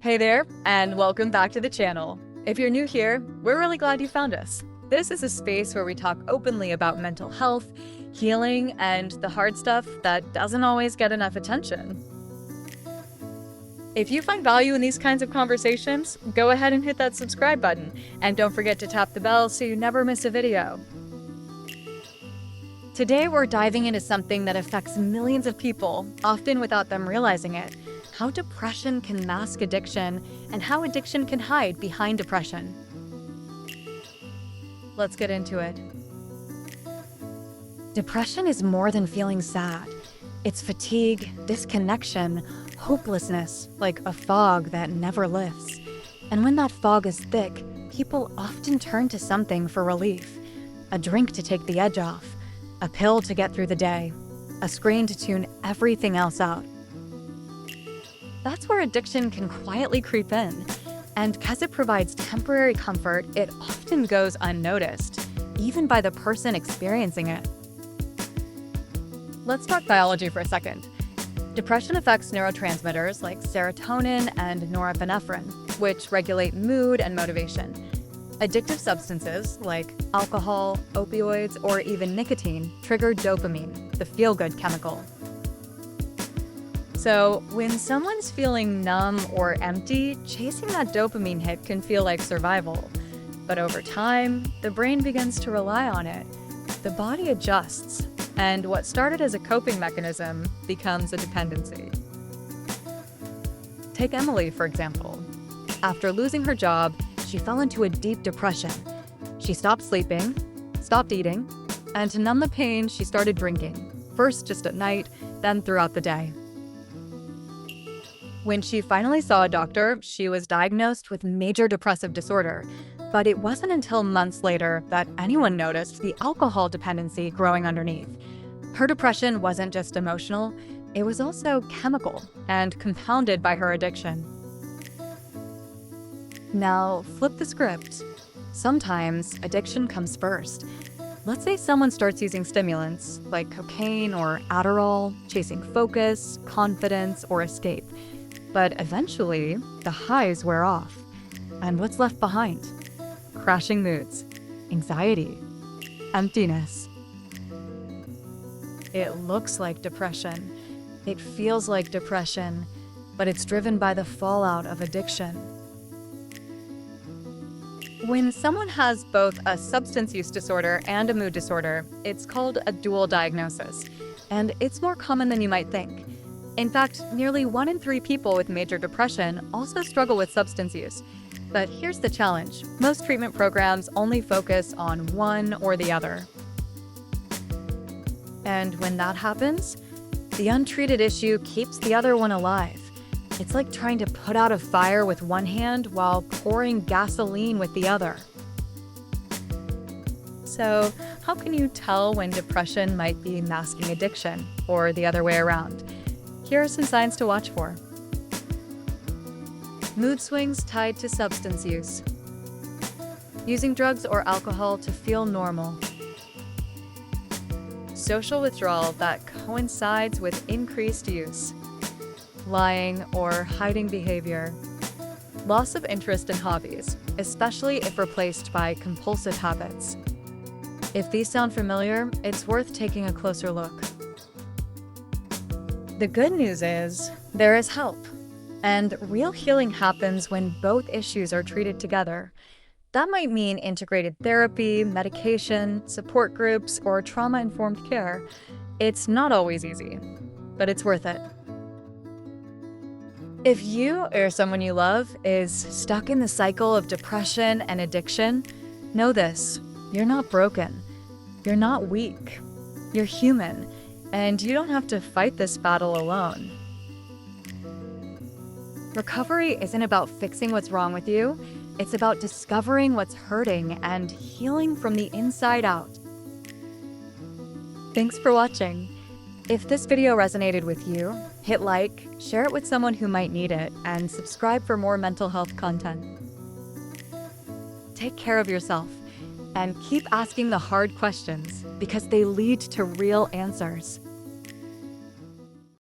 Hey there, and welcome back to the channel. If you're new here, we're really glad you found us. This is a space where we talk openly about mental health, healing, and the hard stuff that doesn't always get enough attention. If you find value in these kinds of conversations, go ahead and hit that subscribe button, and don't forget to tap the bell so you never miss a video. Today, we're diving into something that affects millions of people, often without them realizing it. How depression can mask addiction, and how addiction can hide behind depression. Let's get into it. Depression is more than feeling sad. It's fatigue, disconnection, hopelessness, like a fog that never lifts. And when that fog is thick, people often turn to something for relief. A drink to take the edge off, a pill to get through the day, a screen to tune everything else out. That's where addiction can quietly creep in. And because it provides temporary comfort, it often goes unnoticed, even by the person experiencing it. Let's talk biology for a second. Depression affects neurotransmitters like serotonin and norepinephrine, which regulate mood and motivation. Addictive substances like alcohol, opioids, or even nicotine trigger dopamine, the feel-good chemical. So, when someone's feeling numb or empty, chasing that dopamine hit can feel like survival. But over time, the brain begins to rely on it. The body adjusts, and what started as a coping mechanism becomes a dependency. Take Emily, for example. After losing her job, she fell into a deep depression. She stopped sleeping, stopped eating, and to numb the pain, she started drinking. First just at night, then throughout the day. When she finally saw a doctor, she was diagnosed with major depressive disorder. But it wasn't until months later that anyone noticed the alcohol dependency growing underneath. Her depression wasn't just emotional, it was also chemical and compounded by her addiction. Now, flip the script. Sometimes addiction comes first. Let's say someone starts using stimulants like cocaine or Adderall, chasing focus, confidence, or escape. But eventually, the highs wear off. And what's left behind? Crashing moods, anxiety, emptiness. It looks like depression. It feels like depression, but it's driven by the fallout of addiction. When someone has both a substance use disorder and a mood disorder, it's called a dual diagnosis, and it's more common than you might think. In fact, nearly 1 in 3 people with major depression also struggle with substance use. But here's the challenge. Most treatment programs only focus on one or the other. And when that happens, the untreated issue keeps the other one alive. It's like trying to put out a fire with one hand while pouring gasoline with the other. So, how can you tell when depression might be masking addiction, or the other way around? Here are some signs to watch for. Mood swings tied to substance use. Using drugs or alcohol to feel normal. Social withdrawal that coincides with increased use. Lying or hiding behavior. Loss of interest in hobbies, especially if replaced by compulsive habits. If these sound familiar, it's worth taking a closer look. The good news is, there is help. And real healing happens when both issues are treated together. That might mean integrated therapy, medication, support groups, or trauma-informed care. It's not always easy, but it's worth it. If you or someone you love is stuck in the cycle of depression and addiction, know this: you're not broken. You're not weak. You're human. And you don't have to fight this battle alone. Recovery isn't about fixing what's wrong with you. It's about discovering what's hurting and healing from the inside out. Thanks for watching. If this video resonated with you, hit like, share it with someone who might need it, and subscribe for more mental health content. Take care of yourself, and keep asking the hard questions because they lead to real answers.